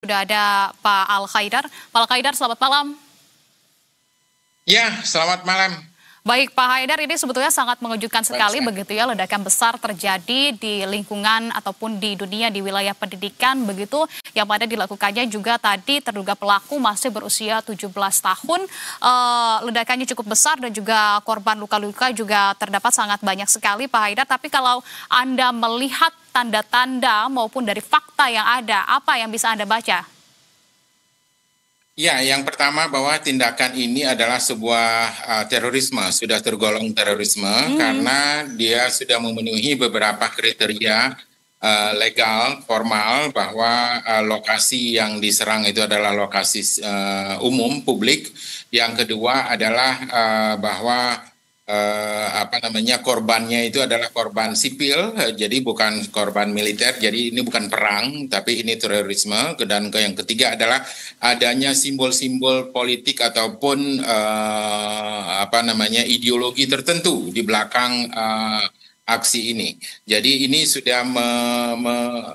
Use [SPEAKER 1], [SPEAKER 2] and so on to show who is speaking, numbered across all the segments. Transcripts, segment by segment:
[SPEAKER 1] Sudah ada Pak Al-Khaidar. Pak Al-Khaidar, selamat malam.
[SPEAKER 2] Ya, selamat malam.
[SPEAKER 1] Baik, Pak Haidar, ini sebetulnya sangat mengejutkan sekali
[SPEAKER 2] Baik,
[SPEAKER 1] begitu ya, ledakan besar terjadi di lingkungan ataupun di dunia di wilayah pendidikan begitu, yang pada dilakukannya juga tadi terduga pelaku masih berusia 17 tahun. Ledakannya cukup besar dan juga korban luka-luka juga terdapat sangat banyak sekali, Pak Haidar. Tapi kalau Anda melihat tanda-tanda maupun dari fakta yang ada, apa yang bisa Anda baca?
[SPEAKER 2] Ya, yang pertama bahwa tindakan ini adalah sebuah terorisme, sudah tergolong terorisme karena dia sudah memenuhi beberapa kriteria legal, formal, bahwa lokasi yang diserang itu adalah lokasi umum, publik. Yang kedua adalah bahwa korbannya itu adalah korban sipil, jadi bukan korban militer, jadi ini bukan perang, tapi ini terorisme. Dan yang ketiga adalah adanya simbol-simbol politik ataupun ideologi tertentu di belakang aksi ini. Jadi ini sudah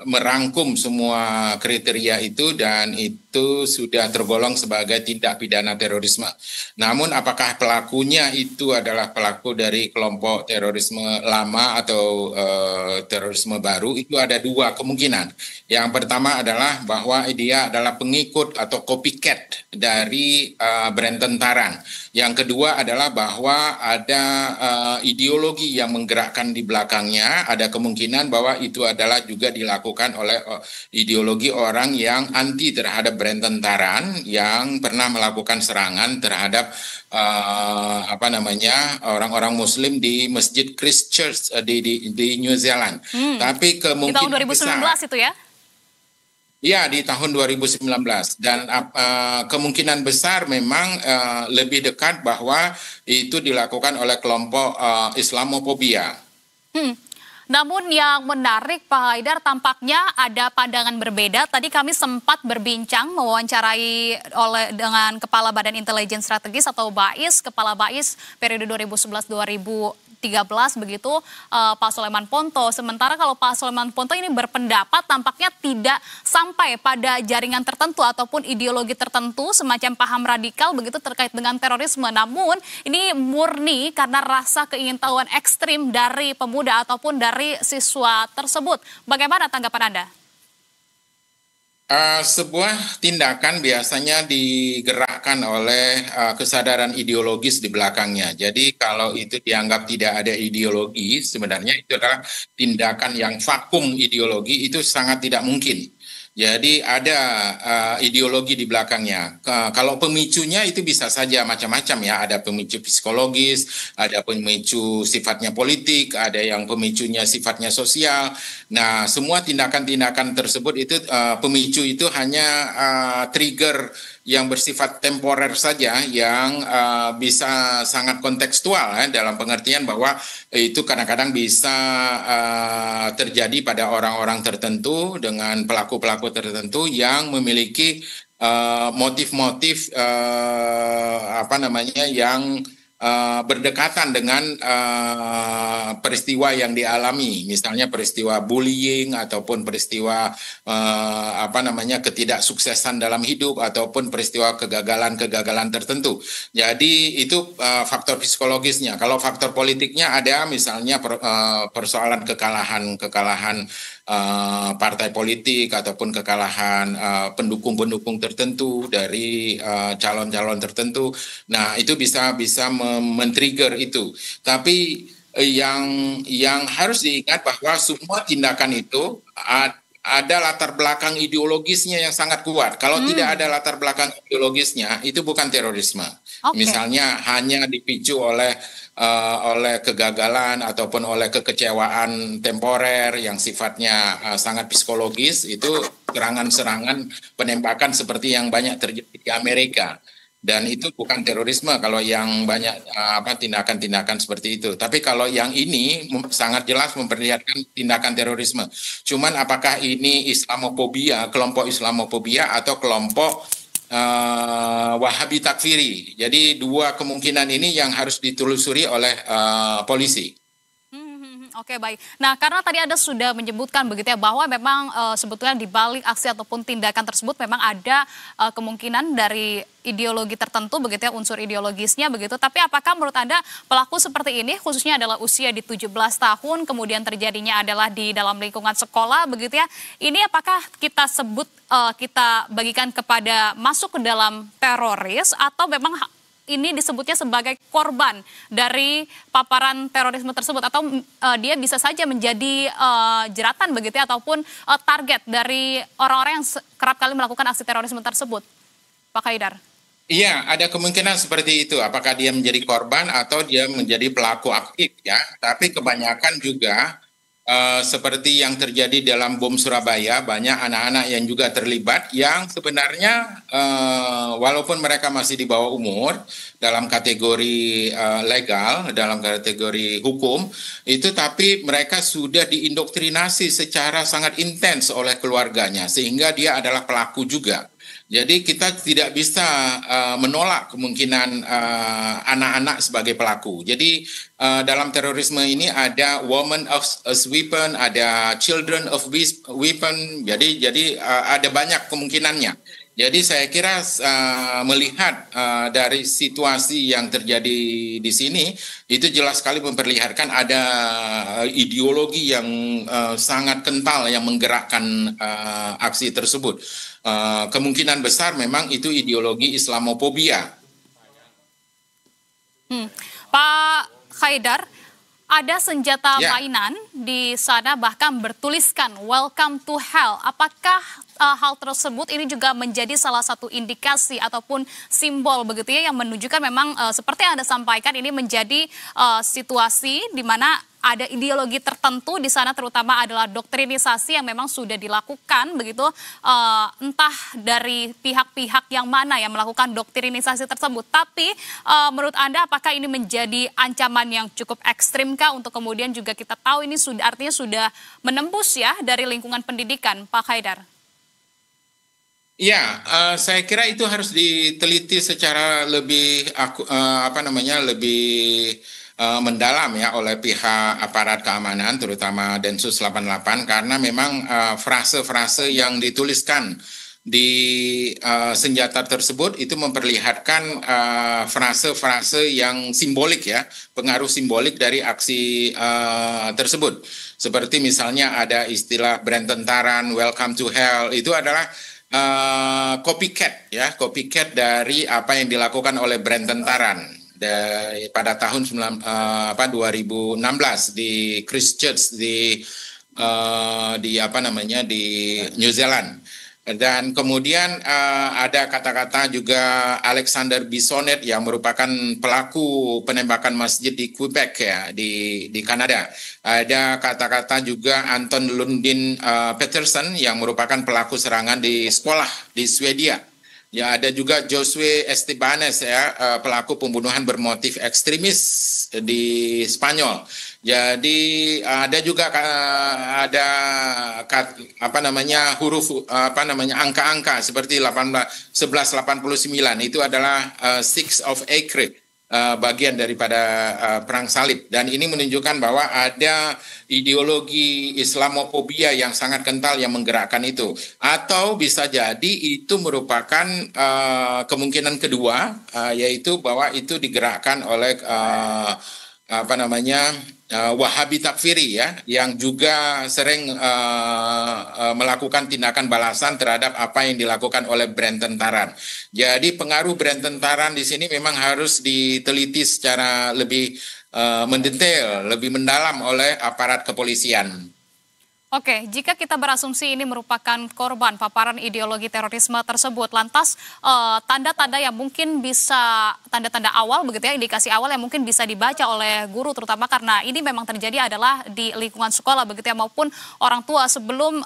[SPEAKER 2] merangkum semua kriteria itu dan itu sudah tergolong sebagai tindak pidana terorisme. Namun apakah pelakunya itu adalah pelaku dari kelompok terorisme lama atau terorisme baru, itu ada dua kemungkinan. Yang pertama adalah bahwa dia adalah pengikut atau copycat dari brand tentara. Yang kedua adalah bahwa ada ideologi yang menggerakkan di belakangnya, ada kemungkinan bahwa itu adalah juga dilakukan oleh ideologi orang yang anti terhadap brand tentaran yang pernah melakukan serangan terhadap orang-orang Muslim di Masjid Christchurch di New Zealand. Tapi
[SPEAKER 1] Di tahun 2019 itu ya?
[SPEAKER 2] Ya, di tahun 2019 dan kemungkinan besar memang lebih dekat bahwa itu dilakukan oleh kelompok Islamophobia.
[SPEAKER 1] Namun yang menarik Pak Haidar, tampaknya ada pandangan berbeda. Tadi kami sempat berbincang mewawancarai dengan Kepala Badan Intelijen Strategis atau BAIS, Kepala BAIS periode 2011-2013 begitu, Pak Sulaiman Ponto. Sementara kalau Pak Sulaiman Ponto ini berpendapat tampaknya tidak sampai pada jaringan tertentu ataupun ideologi tertentu semacam paham radikal begitu terkait dengan terorisme. Namun ini murni karena rasa keingintahuan ekstrim dari pemuda ataupun dari siswa tersebut. Bagaimana tanggapan Anda?
[SPEAKER 2] Sebuah tindakan biasanya digerakkan oleh kesadaran ideologis di belakangnya. Jadi kalau itu dianggap tidak ada ideologi, sebenarnya itu adalah tindakan yang vakum ideologi, itu sangat tidak mungkin. Jadi ada ideologi di belakangnya. Kalau pemicunya itu bisa saja macam-macam ya. Ada pemicu psikologis, ada pemicu sifatnya politik, ada yang pemicunya sifatnya sosial. Nah, semua tindakan-tindakan tersebut itu pemicu itu hanya trigger yang bersifat temporer saja, yang bisa sangat kontekstual dalam pengertian bahwa itu kadang-kadang bisa terjadi pada orang-orang tertentu dengan pelaku-pelaku tertentu yang memiliki motif-motif yang berdekatan dengan peristiwa yang dialami, misalnya peristiwa bullying ataupun peristiwa ketidaksuksesan dalam hidup ataupun peristiwa kegagalan-kegagalan tertentu. Jadi itu faktor psikologisnya. Kalau faktor politiknya ada misalnya persoalan kekalahan partai politik ataupun kekalahan pendukung-pendukung tertentu dari calon-calon tertentu. Nah, itu bisa men-trigger itu. Tapi yang harus diingat bahwa semua tindakan itu ada latar belakang ideologisnya yang sangat kuat. Kalau tidak ada latar belakang ideologisnya, itu bukan terorisme.
[SPEAKER 1] Okay.
[SPEAKER 2] Misalnya hanya dipicu oleh kegagalan ataupun oleh kekecewaan temporer yang sifatnya sangat psikologis, itu serangan-serangan penembakan seperti yang banyak terjadi di Amerika. Dan itu bukan terorisme kalau yang banyak tindakan-tindakan seperti itu. Tapi kalau yang ini sangat jelas memperlihatkan tindakan terorisme. Cuman apakah ini Islamophobia, kelompok Islamophobia atau kelompok Wahabi takfiri. Jadi dua kemungkinan ini yang harus ditelusuri oleh polisi.
[SPEAKER 1] Oke, baik. Nah, karena tadi Anda sudah menyebutkan begitu ya bahwa memang sebetulnya di balik aksi ataupun tindakan tersebut memang ada kemungkinan dari ideologi tertentu begitu ya, unsur ideologisnya begitu. Tapi apakah menurut Anda pelaku seperti ini khususnya adalah usia di 17 tahun kemudian terjadinya adalah di dalam lingkungan sekolah begitu ya. Ini apakah kita sebut kita bagikan kepada masuk ke dalam teroris atau memang ini disebutnya sebagai korban dari paparan terorisme tersebut atau dia bisa saja menjadi jeratan begitu ya, ataupun target dari orang-orang yang kerap kali melakukan aksi terorisme tersebut, Pak Haidar?
[SPEAKER 2] Iya, ada kemungkinan seperti itu. Apakah dia menjadi korban atau dia menjadi pelaku aktif ya? Tapi kebanyakan juga seperti yang terjadi dalam bom Surabaya, banyak anak-anak yang juga terlibat yang sebenarnya walaupun mereka masih di bawah umur dalam kategori legal, dalam kategori hukum, itu tapi mereka sudah diindoktrinasi secara sangat intens oleh keluarganya sehingga dia adalah pelaku juga. Jadi kita tidak bisa menolak kemungkinan anak-anak sebagai pelaku. Jadi dalam terorisme ini ada woman as weapon, ada children of weapon. Jadi ada banyak kemungkinannya. Jadi saya kira melihat dari situasi yang terjadi di sini itu jelas sekali memperlihatkan ada ideologi yang sangat kental yang menggerakkan aksi tersebut. Kemungkinan besar memang itu ideologi Islamofobia.
[SPEAKER 1] Pak Haidar, ada senjata mainan di sana bahkan bertuliskan "Welcome to Hell". Apakah hal tersebut ini juga menjadi salah satu indikasi ataupun simbol begitu ya yang menunjukkan memang seperti yang Anda sampaikan ini menjadi situasi di mana ada ideologi tertentu di sana, terutama adalah doktrinisasi yang memang sudah dilakukan begitu, entah dari pihak-pihak yang mana yang melakukan doktrinisasi tersebut. Tapi menurut Anda apakah ini menjadi ancaman yang cukup ekstrimkah untuk kemudian juga kita tahu ini sudah artinya sudah menembus ya dari lingkungan pendidikan, Pak Haidar?
[SPEAKER 2] Ya, saya kira itu harus diteliti secara lebih lebih mendalam ya oleh pihak aparat keamanan terutama Densus 88 karena memang frase-frase yang dituliskan di senjata tersebut itu memperlihatkan frase-frase yang simbolik ya, pengaruh simbolik dari aksi tersebut. Seperti misalnya ada istilah brand tentaran, welcome to hell, itu adalah copycat ya, copycat dari apa yang dilakukan oleh brand tentaran pada tahun 2016 di Christchurch di New Zealand. Dan kemudian ada kata-kata juga Alexander Bissonnette yang merupakan pelaku penembakan masjid di Quebec ya di Kanada. Ada kata-kata juga Anton Lundin Peterson yang merupakan pelaku serangan di sekolah di Swedia. Ya, ada juga Josue Estebanes ya, pelaku pembunuhan bermotif ekstremis di Spanyol. Jadi ada juga angka-angka seperti 1189 itu adalah Six of Acre. Bagian daripada perang salib dan ini menunjukkan bahwa ada ideologi Islamofobia yang sangat kental yang menggerakkan itu atau bisa jadi itu merupakan kemungkinan kedua yaitu bahwa itu digerakkan oleh Wahabi Takfiri ya, yang juga sering melakukan tindakan balasan terhadap apa yang dilakukan oleh brand tentaran. Jadi pengaruh brand tentaran di sini memang harus diteliti secara lebih mendetail, lebih mendalam oleh aparat kepolisian.
[SPEAKER 1] Oke, jika kita berasumsi ini merupakan korban paparan ideologi terorisme tersebut, lantas tanda-tanda yang mungkin bisa, tanda-tanda awal begitu ya, indikasi awal yang mungkin bisa dibaca oleh guru, terutama karena ini memang terjadi adalah di lingkungan sekolah begitu ya, maupun orang tua sebelum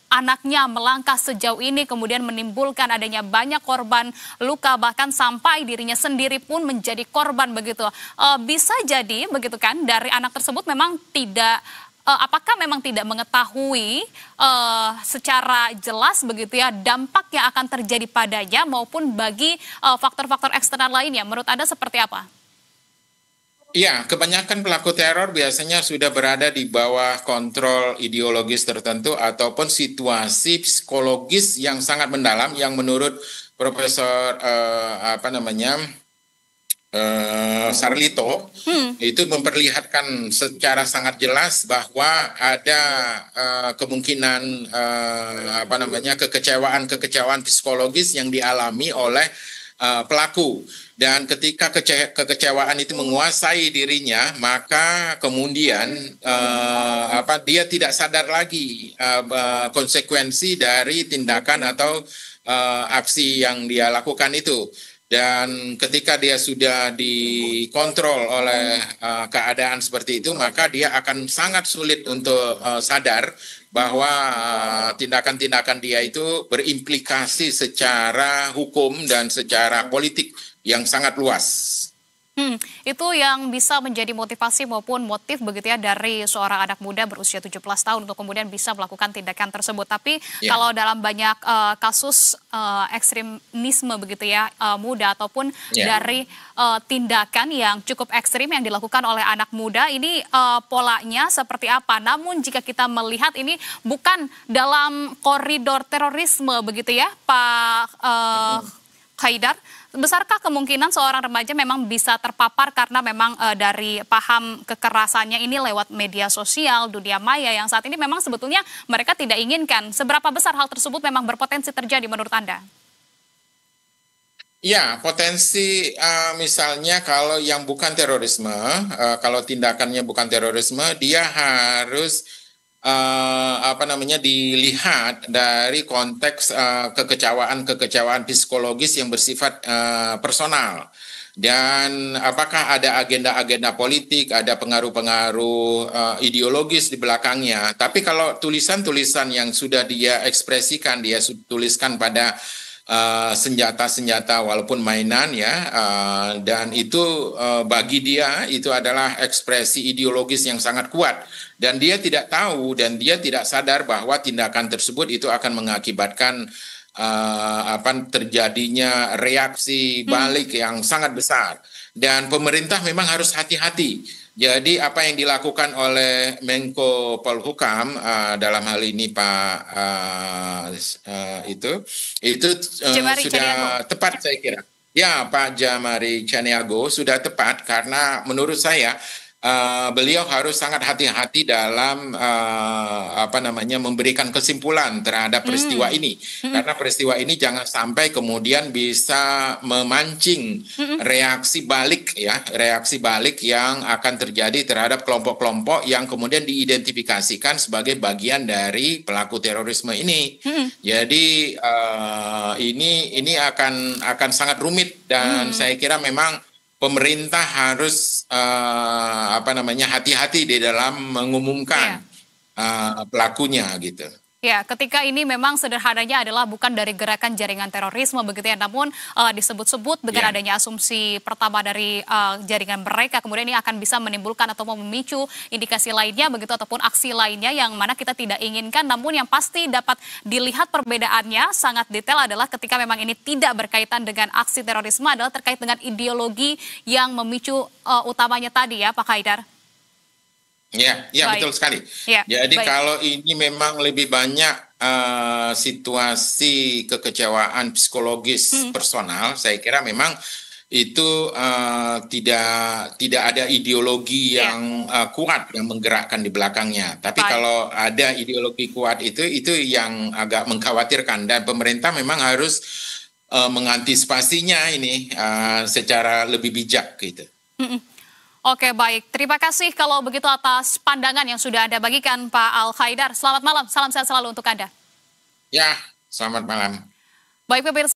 [SPEAKER 1] anaknya melangkah sejauh ini kemudian menimbulkan adanya banyak korban luka bahkan sampai dirinya sendiri pun menjadi korban begitu. Bisa jadi begitu kan dari anak tersebut memang tidak apakah memang tidak mengetahui secara jelas begitu ya dampak yang akan terjadi padanya maupun bagi faktor-faktor eksternal lainnya? Menurut Anda seperti apa?
[SPEAKER 2] Iya, kebanyakan pelaku teror biasanya sudah berada di bawah kontrol ideologis tertentu ataupun situasi psikologis yang sangat mendalam yang menurut Profesor Sarlito
[SPEAKER 1] Hmm,
[SPEAKER 2] itu memperlihatkan secara sangat jelas bahwa ada kemungkinan kekecewaan psikologis yang dialami oleh pelaku. Dan ketika kekecewaan itu menguasai dirinya, maka kemudian dia tidak sadar lagi konsekuensi dari tindakan atau aksi yang dia lakukan itu. Dan ketika dia sudah dikontrol oleh keadaan seperti itu, maka dia akan sangat sulit untuk sadar bahwa tindakan-tindakan dia itu berimplikasi secara hukum dan secara politik yang sangat luas.
[SPEAKER 1] Itu yang bisa menjadi motivasi maupun motif begitu ya dari seorang anak muda berusia 17 tahun untuk kemudian bisa melakukan tindakan tersebut. Tapi kalau dalam banyak kasus ekstremisme begitu ya muda ataupun dari tindakan yang cukup ekstrim yang dilakukan oleh anak muda ini polanya seperti apa? Namun jika kita melihat ini bukan dalam koridor terorisme begitu ya Pak Haidar, besarkah kemungkinan seorang remaja memang bisa terpapar karena memang dari paham kekerasannya ini lewat media sosial, dunia maya yang saat ini memang sebetulnya mereka tidak inginkan. Seberapa besar hal tersebut memang berpotensi terjadi menurut Anda?
[SPEAKER 2] Ya, potensi misalnya kalau yang bukan terorisme, kalau tindakannya bukan terorisme, dia harus dilihat dari konteks kekecewaan psikologis yang bersifat personal. Dan apakah ada agenda-agenda politik, ada pengaruh-pengaruh ideologis di belakangnya. Tapi kalau tulisan-tulisan yang sudah dia ekspresikan, dia tuliskan pada senjata-senjata walaupun mainan ya, dan itu bagi dia itu adalah ekspresi ideologis yang sangat kuat dan dia tidak tahu dan dia tidak sadar bahwa tindakan tersebut itu akan mengakibatkan terjadinya reaksi balik yang sangat besar dan pemerintah memang harus hati-hati. Jadi apa yang dilakukan oleh Menko Polhukam dalam hal ini Pak sudah tepat saya kira. Ya, Pak Jamari Caniago sudah tepat karena menurut saya beliau harus sangat hati-hati dalam memberikan kesimpulan terhadap peristiwa ini karena peristiwa ini jangan sampai kemudian bisa memancing reaksi balik yang akan terjadi terhadap kelompok-kelompok yang kemudian diidentifikasikan sebagai bagian dari pelaku terorisme ini. Jadi ini akan sangat rumit dan saya kira memang pemerintah harus hati-hati di dalam mengumumkan pelakunya gitu.
[SPEAKER 1] Ya, ketika ini memang sederhananya adalah bukan dari gerakan jaringan terorisme begitu ya, namun disebut-sebut dengan adanya asumsi pertama dari jaringan mereka, kemudian ini akan bisa menimbulkan atau memicu indikasi lainnya begitu ataupun aksi lainnya yang mana kita tidak inginkan, namun yang pasti dapat dilihat perbedaannya sangat detail adalah ketika memang ini tidak berkaitan dengan aksi terorisme adalah terkait dengan ideologi yang memicu utamanya tadi ya Pak Haidar.
[SPEAKER 2] Ya, betul sekali.
[SPEAKER 1] Ya,
[SPEAKER 2] jadi kalau ini memang lebih banyak situasi kekecewaan psikologis personal, saya kira memang itu tidak ada ideologi yang kuat yang menggerakkan di belakangnya. Tapi kalau ada ideologi kuat itu yang agak mengkhawatirkan dan pemerintah memang harus mengantisipasinya ini secara lebih bijak gitu.
[SPEAKER 1] Oke, baik. Terima kasih kalau begitu atas pandangan yang sudah Anda bagikan, Pak Al Haidar. Selamat malam, salam sehat selalu untuk Anda.
[SPEAKER 2] Ya, selamat malam.
[SPEAKER 1] Baik, pemirsa.